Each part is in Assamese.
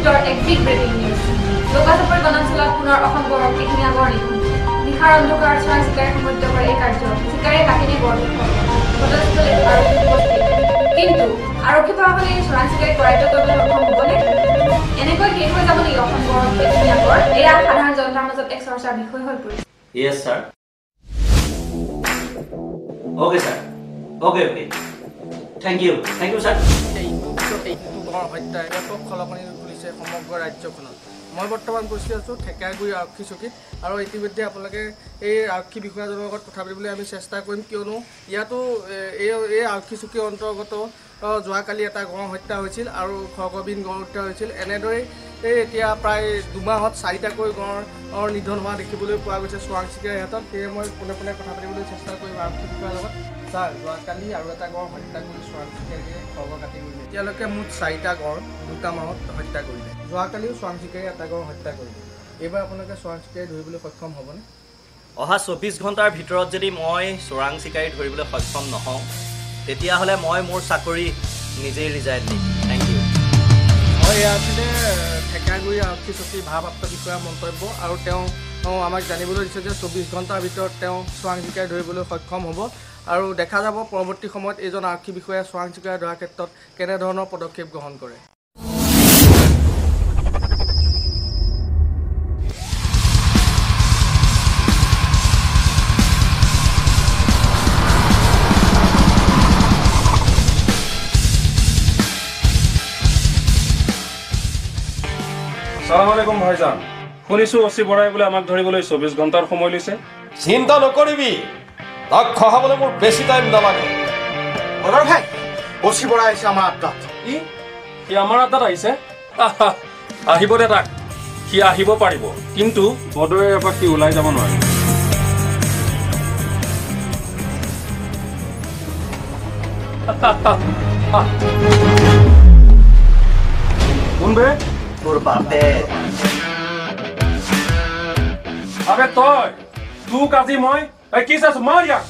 মুহূৰ্তৰ এক বিগ ব্ৰেকিং নিউজ লোকাচাপৰ বনাঞ্চলত পুনৰ অসম গড়ৰ এশিঙীয়া গড় নিখুঁত নিশাৰ অন্ধকাৰ চৰাই চিকাৰী সমুদ্ৰ কৰে এই কাৰ্য চিকাৰীয়ে কাহিনী গড় ঘটনাস্থলীত আৰক্ষী উপস্থিত কিন্তু আৰক্ষী প্ৰশাসনে চৰাই চিকাৰী কৰায়ত্ব কৰিবলৈ সক্ষম হ'বনে এনেকৈ শেষ হৈ যাব নেকি অসম গড়ৰ এশিঙীয়া গড় এয়া সাধাৰণ জনতাৰ মাজত এক চৰ্চাৰ বিষয় হৈ পৰিছে Yes sir Okay sir Okay Thank you sir হত্যাই ব্যাপক খলকনি তুলিছে সমগ্ৰ ৰাজ্যখনত মই বৰ্তমান উপস্থিত আছোঁ ঠেকাগুৰি আৰক্ষী চকীত আৰু ইতিমধ্যে আপোনালোকে এই আৰক্ষী বিষয়াজনৰ লগত কথা পাতিবলৈ আমি চেষ্টা কৰিম কিয়নো ইয়াতো এই আৰক্ষী চকীৰ অন্তৰ্গত যোৱাকালি এটা গড় হত্যা হৈছিল আৰু খগবিন গড় হত্যা হৈছিল এনেদৰে এতিয়া প্ৰায় দুমাহত 4টাকৈ গড়ৰ নিধন হোৱা দেখিবলৈ পোৱা গৈছে চোৰাং চিকাৰীৰ হাতত সেয়ে মই পোনে পোনে কথা পাতিবলৈ চেষ্টা কৰিম আৰক্ষী বিষয়াৰ লগত ছাৰ যোৱাকালি আৰু এটা গড় হত্যা কৰি চোৰাং চিকাৰীয়ে খৰ্গ কাটি কৰিলে এতিয়ালৈকে মুঠ 4টা গড় 2টা মাহত হত্যা কৰিলে যোৱাকালিও চোৰাং চিকাৰীয়ে এটা গড় হত্যা কৰিলে এইবাৰ আপোনালোকে চোৰাং চিকাৰী ধৰিবলৈ সক্ষম হ'বনে অহা 24 ঘণ্টাৰ ভিতৰত যদি মই চোৰাং চিকাৰী ধৰিবলৈ সক্ষম নহওঁ তেতিয়াহ'লে মই মোৰ চাকৰি নিজেই ৰিজাইন দিম থেংক ইউ হয় এয়া আছিলে ঠেকাগুৰি আৰক্ষী চকীৰ ভাৰপ্ৰাপ্ত বিষয়াৰ মন্তব্য আৰু তেওঁ আমাক জানিবলৈ দিছে যে 24 ঘণ্টাৰ ভিতৰত তেওঁ চোৰাং চিকাৰী ধৰিবলৈ সক্ষম হ'ব আৰু দেখা যাব পৰৱৰ্তী সময়ত এইজন আৰক্ষী বিষয়াই চোৰাং চিকাৰী ধৰাৰ ক্ষেত্ৰত কেনেধৰণৰ পদক্ষেপ গ্ৰহণ কৰে সালাম আলাইকুম ভাইজান শুনিছো ওসি বৰাই বলে আমাক ধৰিবলৈ 24 ঘণ্টাৰ সময় লৈছে চিন্তা নকৰিবি তাক খহাবলৈ মোৰ বেছি টাইম নালাগে বৰৰ ভাই ওসি বৰাই আহিছে আমাৰ আড্ডাত কি আমাৰ আড্ডাত আহিছে আহিব দে তাক কি আহিব পাৰিব কিন্তু বদৰে এবাৰ কি ওলাই যাব নোৱাৰে কোনবে তোৰ বাপে আবে তই তোক আজি মই কি চাইছো মাৰ ইয়াক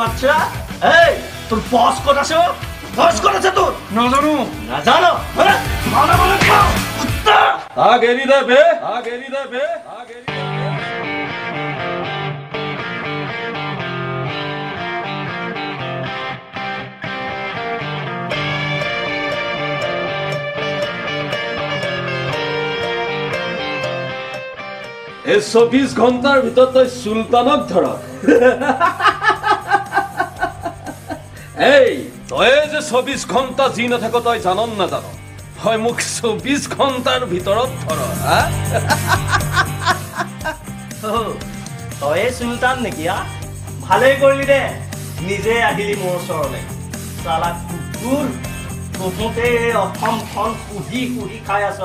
বাচ্চা এই তোর বস কোথা আছে বস কোথা আছে তোর নাজানো নাজানো মানে মানে খাও কুত্তা আগেরি দে বে এই 24 ঘণ্টাৰ ভিতৰত তই সুলতানক ধৰ এই তই যে 24 ঘণ্টা জি নাথাক তই জানন না জান হয় মোক 24 ঘণ্টাৰ ভিতৰত ধৰ তই সুলতান নেকি ভালেই কৰিলি দে নিজে আহিলি মোৰ ওচৰলৈ সালা কুকুৰ তহঁতে অসমখন কুহি খাই আছ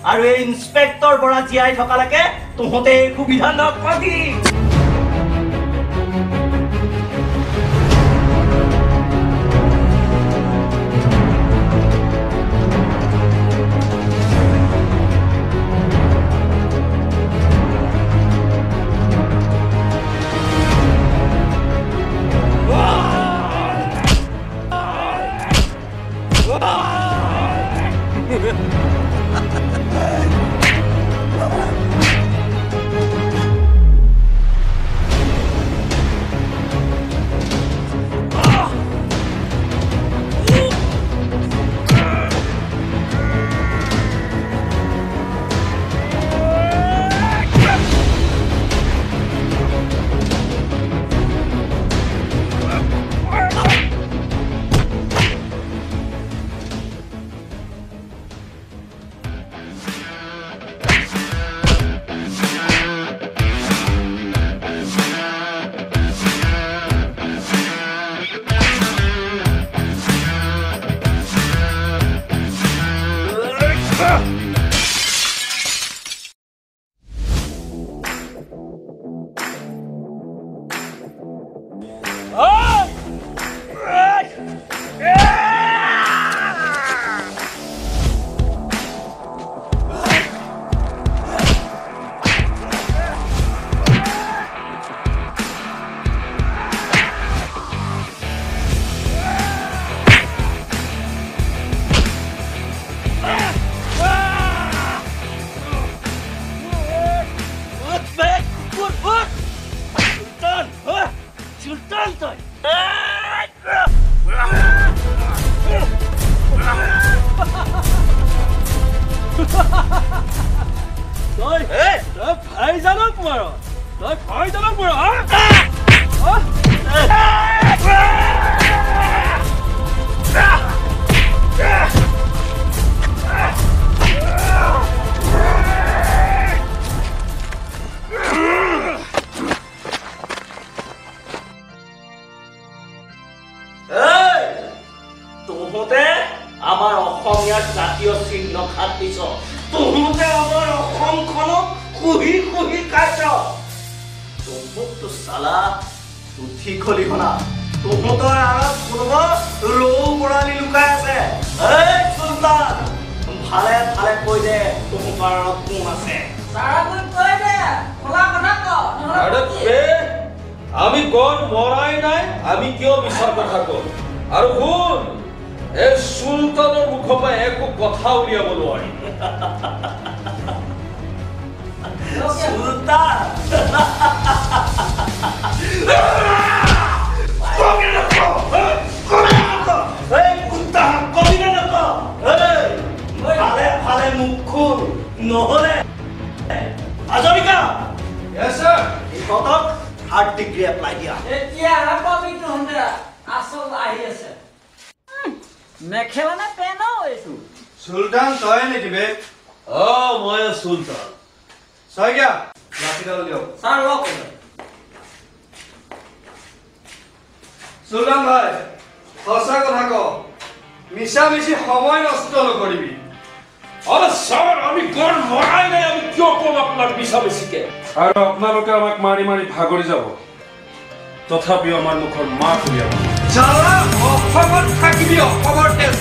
আৰু এই ইন্সপেক্টৰ বৰা জিয়াই থকালৈকে তহঁতে সুবিধা নাপাবি ভাই জানক মাৰ তই ভাই জানক মাৰ তোহতে আমাৰ অসমীয়াৰ জাতীয় চিহ্ন খাত দিছ তোহতে আমাৰ অসমখনক কুহি কুহি কাইছ তোহতো চালা উঠি খলি খনা তোহতৰ আঁৰত কোনোবা ৰৌ বৰালি লুকাই আছে এই চুলতান ভালে ভালে কৈ দে তোহতৰ আঁৰত কোন আছে আমি কোন মৰাই নাই আমি কিয় মিছা কথা কম আৰু শুন এই সুলতানৰ মুখৰ পৰা একো কথা উলিয়াব নোৱাৰি সুলতান ভালে ভালে মুখ খুল নহলে হাজৰিকা ইহঁতক হাৰ্ট ডিগ্ৰী এপ্লাই দিয়া মেখেলা নে পেনো এইটো সুলতান তই নেকি বে মই সুলতান ছয়গা লাঠিডাল দিয়ক ছাৰ লওক সুলতান ভাই সঁচা কথা ক মিছা মিছি সময় নষ্ট নকৰিবি আৰে স্যাৰ আমি কোন মৰাই নাই আমি কিয় কম আপোনাক মিছা মিছিকে আৰু আপোনালোকে আমাক মাৰি মাৰি ভাগৰি যাব তথাপিও আমাৰ মুখৰ মাত উলিয়াব যাৰা অসমত থাকিবি অসমৰ তেজ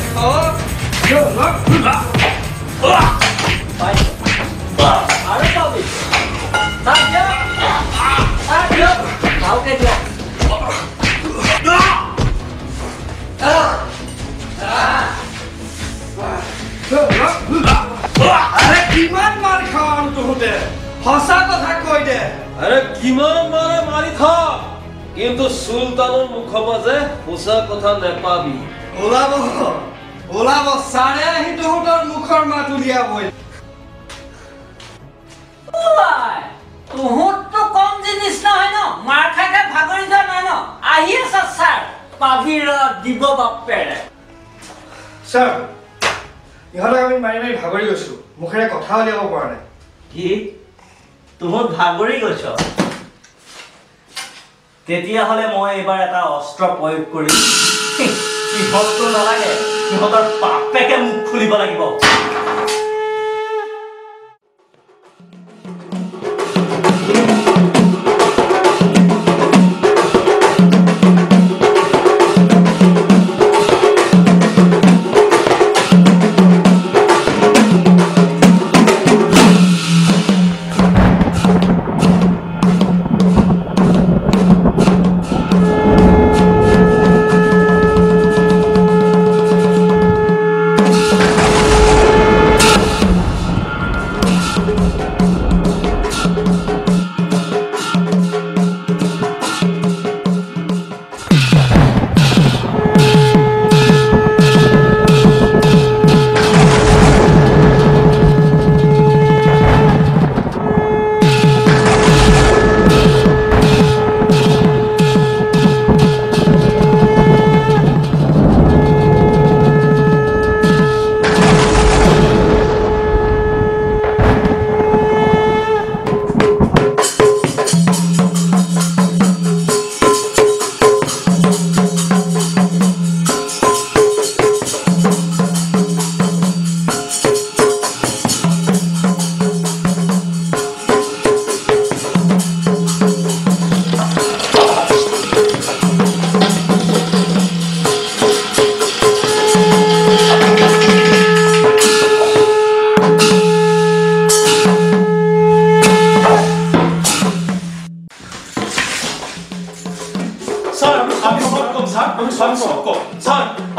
আৰু পাবি ভালকে দিয়ক আৰে কিমান মাৰ খাওঁ আৰু তহঁতে সঁচা কথা কৈ দে আৰে কিমান মাৰে মাৰি থাক কিন্তু সুলতানৰ মুখৰ মাজে সঁচা কথা নেপাবি ওলাব ওলাব চাৰে আহি তহঁতৰ মুখৰ মাত উলিয়াবই তহঁতটো কম জিনিস নহয় ন মাৰ খাই খাই ভাগৰি যোৱা নাই ন আহি আছে ছাৰ পাবি দিব বাপেৰে ছাৰ ইহঁতক আমি মাৰি মাৰি ভাগৰি গৈছো মুখেৰে কথা উলিয়াব পৰা নাই কি তোহত ভাগৰি গৈছ তেতিয়াহ'লে মই এইবাৰ এটা অস্ত্ৰ প্ৰয়োগ কৰিম সিহঁতটো নালাগে সিহঁতৰ বাপেকে মুখ খুলিব লাগিব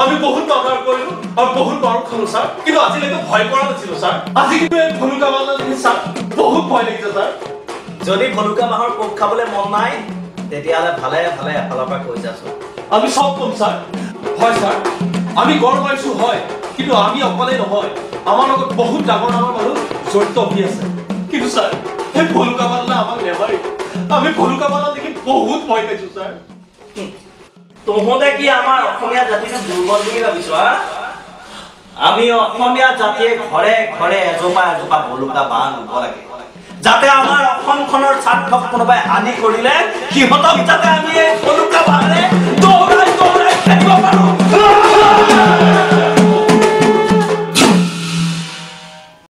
আমি বহুত অনাৰ কৰিলো আৰু বহুত বৰ খালো স্যাৰ কিন্তু আজিলৈকে ভয় কৰা নাছিলো স্যাৰ আজি কিন্তু এই ভলুকা মালা দেখি স্যাৰ বহুত ভয় লাগিছে স্যাৰ যদি ভলুকা মাহৰ কোক খাবলৈ মন নাই তেতিয়াহ'লে ভালে ভালে এফালৰ পৰা কৈ যাছো আমি সব কম স্যাৰ হয় স্যাৰ আমি গড় পাইছো হয় কিন্তু আমি অকলে নহয় আমাৰ লগত বহুত ডাঙৰ ডাঙৰ মানুহ জড়িত হৈ আছে কিন্তু ছাৰ এই ভলুকা বালা আমাক নেমাৰি আমি ভলুকা বালা দেখি বহুত ভয় পাইছো ছাৰ তহঁতে কি আমাৰ অসমীয়া জাতিটো দুৰ্বল বুলি ভাবিছ আমি অসমীয়া জাতিয়ে ঘৰে ঘৰে এজোপা এজোপা ভলুকা বাঁহ ৰুব লাগে যাতে আমাৰ অসমখনৰ স্বাৰ্থক কোনোবাই হানি কৰিলে সিহঁতক যাতে আমি এই ভলুকা বাঁহেৰে দৌৰাই দৌৰাই খেদিব পাৰোঁ